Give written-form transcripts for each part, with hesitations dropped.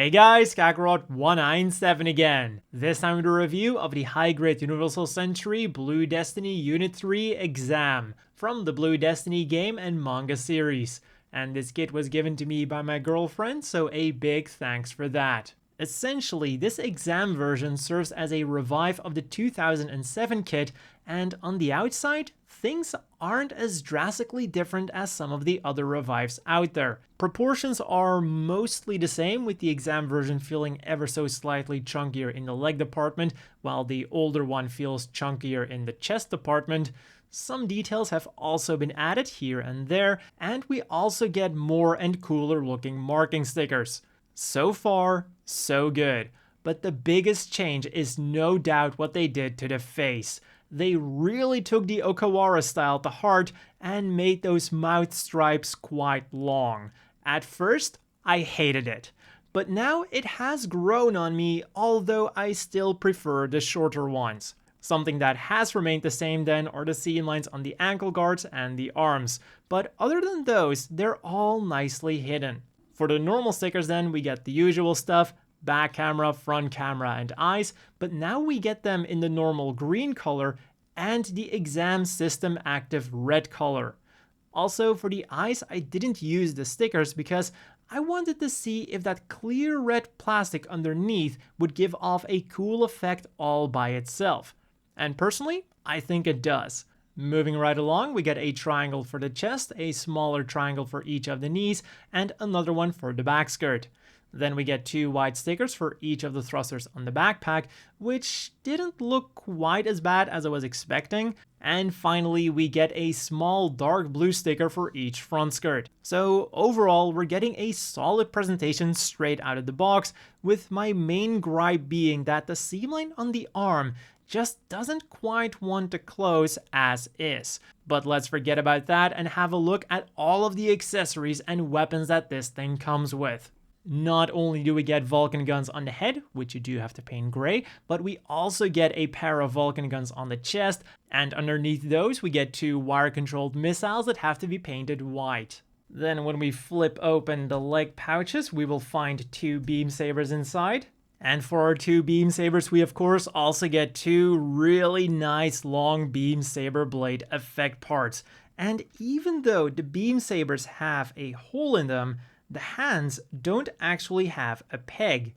Hey guys, Kakarot197 again. This time with a review of the high-grade Universal Century Blue Destiny Unit 3 exam from the Blue Destiny game and manga series. And this kit was given to me by my girlfriend, so a big thanks for that. Essentially, this exam version serves as a revive of the 2007 kit, and on the outside, things aren't as drastically different as some of the other revives out there. Proportions are mostly the same, with the exam version feeling ever so slightly chunkier in the leg department, while the older one feels chunkier in the chest department. Some details have also been added here and there, and we also get more and cooler looking marking stickers. So far, so good. But the biggest change is no doubt what they did to the face. They really took the Okawara style to heart and made those mouth stripes quite long. At first, I hated it. But now it has grown on me, although I still prefer the shorter ones. Something that has remained the same then are the seam lines on the ankle guards and the arms. But other than those, they're all nicely hidden. For the normal stickers then, we get the usual stuff, back camera, front camera, and eyes, but now we get them in the normal green color and the exam system active red color. Also, for the eyes, I didn't use the stickers because I wanted to see if that clear red plastic underneath would give off a cool effect all by itself. And personally, I think it does. Moving right along, we get a triangle for the chest, a smaller triangle for each of the knees, and another one for the back skirt. Then we get two white stickers for each of the thrusters on the backpack, which didn't look quite as bad as I was expecting. And finally, we get a small dark blue sticker for each front skirt. So overall, we're getting a solid presentation straight out of the box, with my main gripe being that the seam line on the arm just doesn't quite want to close as is. But let's forget about that and have a look at all of the accessories and weapons that this thing comes with. Not only do we get Vulcan guns on the head, which you do have to paint gray, but we also get a pair of Vulcan guns on the chest, and underneath those we get two wire-controlled missiles that have to be painted white. Then when we flip open the leg pouches, we will find two beam sabers inside. And for our two beam sabers, we of course also get two really nice long beam saber blade effect parts. And even though the beam sabers have a hole in them, the hands don't actually have a peg,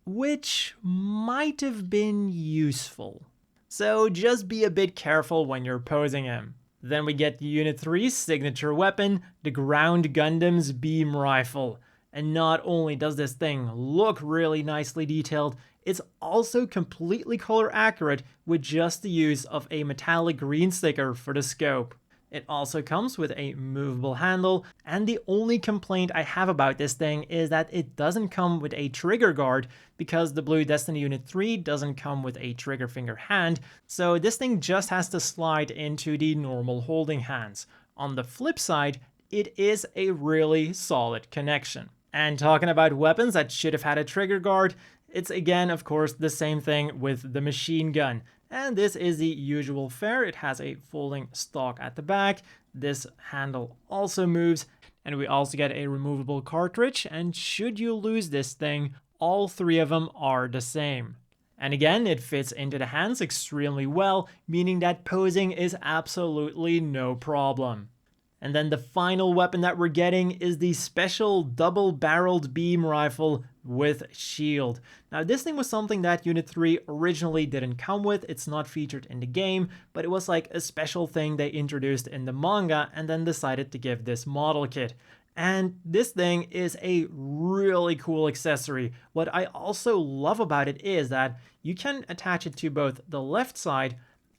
which might have been useful. So just be a bit careful when you're posing him. Then we get the Unit 3's signature weapon, the Ground Gundam's beam rifle. And not only does this thing look really nicely detailed, it's also completely color accurate with just the use of a metallic green sticker for the scope. It also comes with a movable handle, and the only complaint I have about this thing is that it doesn't come with a trigger guard because the Blue Destiny Unit 3 doesn't come with a trigger finger hand, so this thing just has to slide into the normal holding hands. On the flip side, it is a really solid connection. And talking about weapons that should have had a trigger guard, it's again, of course, the same thing with the machine gun. And this is the usual fare. It has a folding stock at the back. This handle also moves. And we also get a removable cartridge. And should you lose this thing, all three of them are the same. And again, it fits into the hands extremely well, meaning that posing is absolutely no problem. And then the final weapon that we're getting is the special double-barreled beam rifle with shield. Now this thing was something that Unit 3 originally didn't come with. It's not featured in the game, but it was like a special thing they introduced in the manga and then decided to give this model kit. And this thing is a really cool accessory. What I also love about it is that you can attach it to both the left side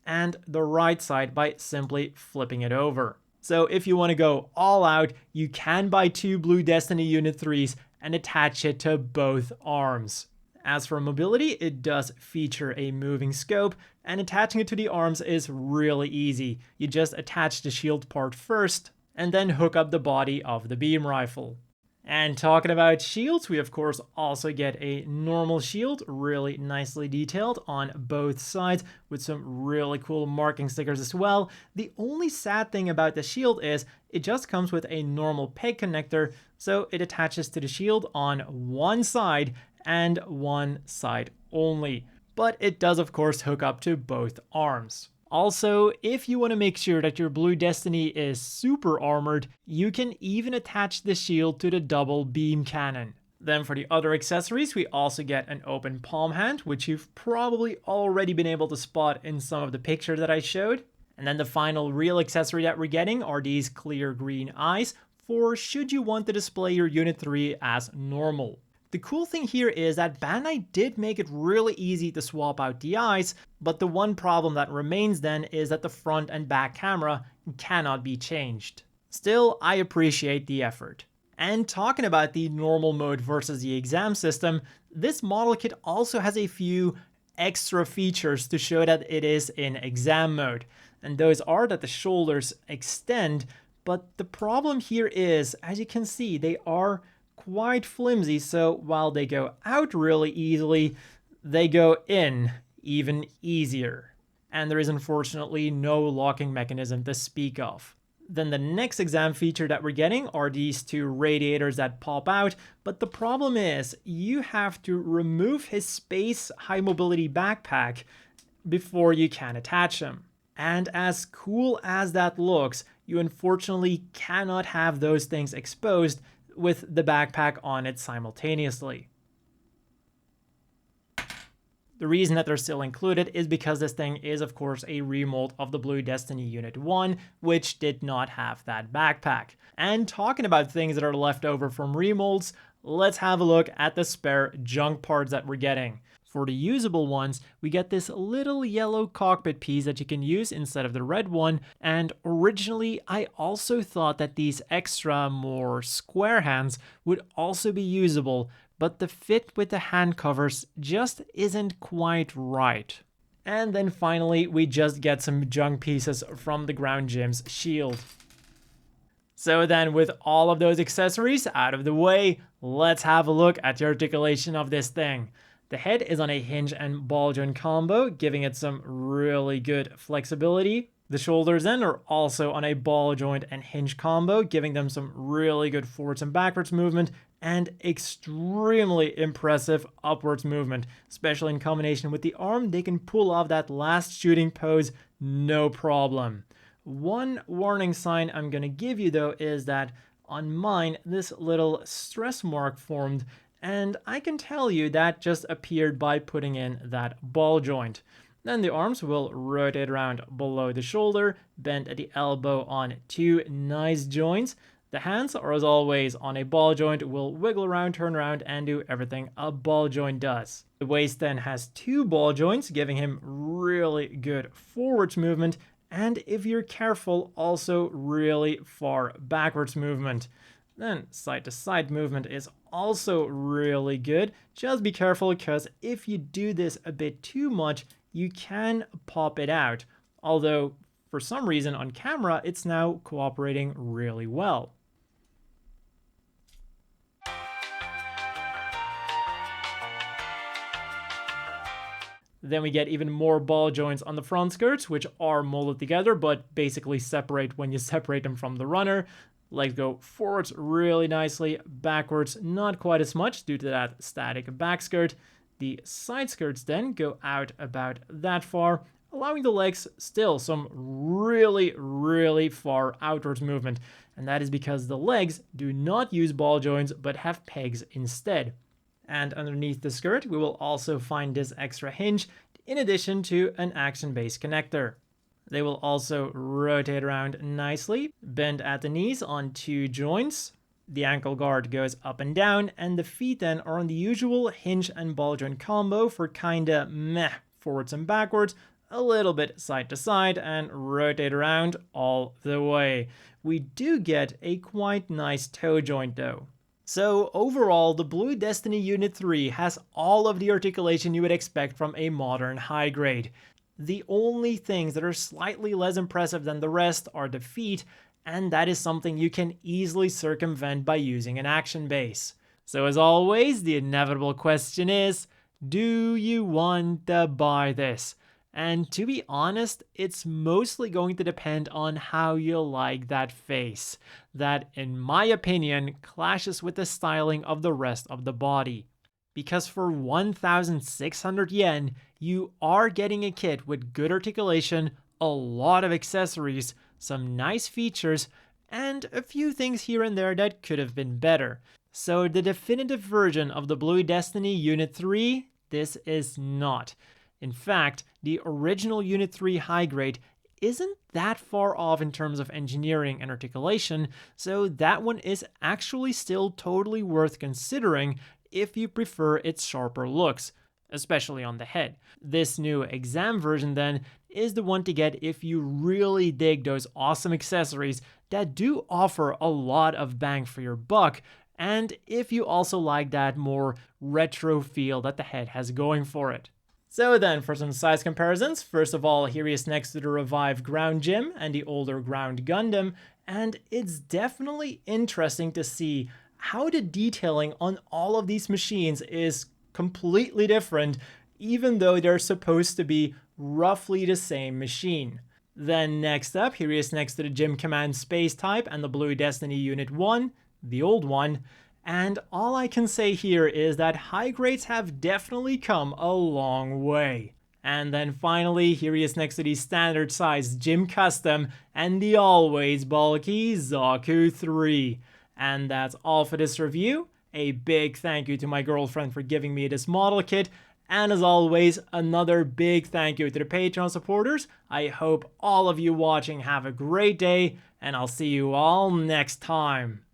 and the right side by simply flipping it over. So if you want to go all out, you can buy two Blue Destiny Unit 3s and attach it to both arms. As for mobility, it does feature a moving scope, and attaching it to the arms is really easy. You just attach the shield part first, and then hook up the body of the beam rifle. And talking about shields, we of course also get a normal shield, really nicely detailed on both sides with some really cool marking stickers as well. The only sad thing about the shield is it just comes with a normal peg connector, so it attaches to the shield on one side and one side only. But it does of course hook up to both arms. Also, if you want to make sure that your Blue Destiny is super armored, you can even attach the shield to the double beam cannon. Then for the other accessories, we also get an open palm hand, which you've probably already been able to spot in some of the pictures that I showed. And then the final real accessory that we're getting are these clear green eyes for should you want to display your Unit 3 as normal. The cool thing here is that Bandai did make it really easy to swap out the eyes, but the one problem that remains then is that the front and back camera cannot be changed. Still, I appreciate the effort. And talking about the normal mode versus the exam system, this model kit also has a few extra features to show that it is in exam mode. And those are that the shoulders extend, but the problem here is, as you can see, they are quite flimsy, so while they go out really easily, they go in even easier. And there is unfortunately no locking mechanism to speak of. Then the next exam feature that we're getting are these two radiators that pop out, but the problem is you have to remove his space high mobility backpack before you can attach him. And as cool as that looks, you unfortunately cannot have those things exposed with the backpack on it simultaneously. The reason that they're still included is because this thing is of course a remold of the Blue Destiny Unit 1, which did not have that backpack. And talking about things that are left over from remolds, let's have a look at the spare junk parts that we're getting. For the usable ones, we get this little yellow cockpit piece that you can use instead of the red one, and originally I also thought that these extra, more square hands would also be usable, but the fit with the hand covers just isn't quite right. And then finally, we just get some junk pieces from the Ground Gym's shield. So then with all of those accessories out of the way, let's have a look at the articulation of this thing. The head is on a hinge and ball joint combo, giving it some really good flexibility. The shoulders then are also on a ball joint and hinge combo, giving them some really good forwards and backwards movement and extremely impressive upwards movement. Especially in combination with the arm, they can pull off that last shooting pose no problem. One warning sign I'm going to give you though is that on mine, this little stress mark formed, and I can tell you that just appeared by putting in that ball joint. Then the arms will rotate around below the shoulder, bend at the elbow on two nice joints. The hands are as always on a ball joint, will wiggle around, turn around, and do everything a ball joint does. The waist then has two ball joints, giving him really good forwards movement, and if you're careful, also really far backwards movement. Then side to side movement is also really good. Just be careful because if you do this a bit too much, you can pop it out. Although for some reason on camera, it's now cooperating really well. Then we get even more ball joints on the front skirts, which are molded together, but basically separate when you separate them from the runner. Legs go forwards really nicely, backwards not quite as much due to that static back skirt. The side skirts then go out about that far, allowing the legs still some really far outwards movement. And that is because the legs do not use ball joints, but have pegs instead. And underneath the skirt, we will also find this extra hinge, in addition to an action-based connector. They will also rotate around nicely, bend at the knees on two joints. The ankle guard goes up and down, and the feet then are on the usual hinge and ball joint combo for kinda meh forwards and backwards, a little bit side to side, and rotate around all the way. We do get a quite nice toe joint though. So overall, the Blue Destiny Unit 3 has all of the articulation you would expect from a modern high grade. The only things that are slightly less impressive than the rest are the feet, and that is something you can easily circumvent by using an action base. So as always, the inevitable question is, do you want to buy this? And to be honest, it's mostly going to depend on how you like that face. That, in my opinion, clashes with the styling of the rest of the body. Because for 1,600 yen, you are getting a kit with good articulation, a lot of accessories, some nice features, and a few things here and there that could have been better. So the definitive version of the Blue Destiny Unit 3, this is not. In fact, the original Unit 3 high grade isn't that far off in terms of engineering and articulation, so that one is actually still totally worth considering if you prefer its sharper looks, especially on the head. This new exam version then is the one to get if you really dig those awesome accessories that do offer a lot of bang for your buck, and if you also like that more retro feel that the head has going for it. So then, for some size comparisons, first of all, here he is next to the revived Ground Gym and the older Ground Gundam, and it's definitely interesting to see how the detailing on all of these machines is completely different, even though they're supposed to be roughly the same machine. Then next up, here he is next to the Gym Command Space Type and the Blue Destiny Unit 1, the old one. And all I can say here is that high grades have definitely come a long way. And then finally, here he is next to the standard size Gym Custom and the always bulky Zaku 3. And that's all for this review. A big thank you to my girlfriend for giving me this model kit. And as always, another big thank you to the Patreon supporters. I hope all of you watching have a great day, and I'll see you all next time.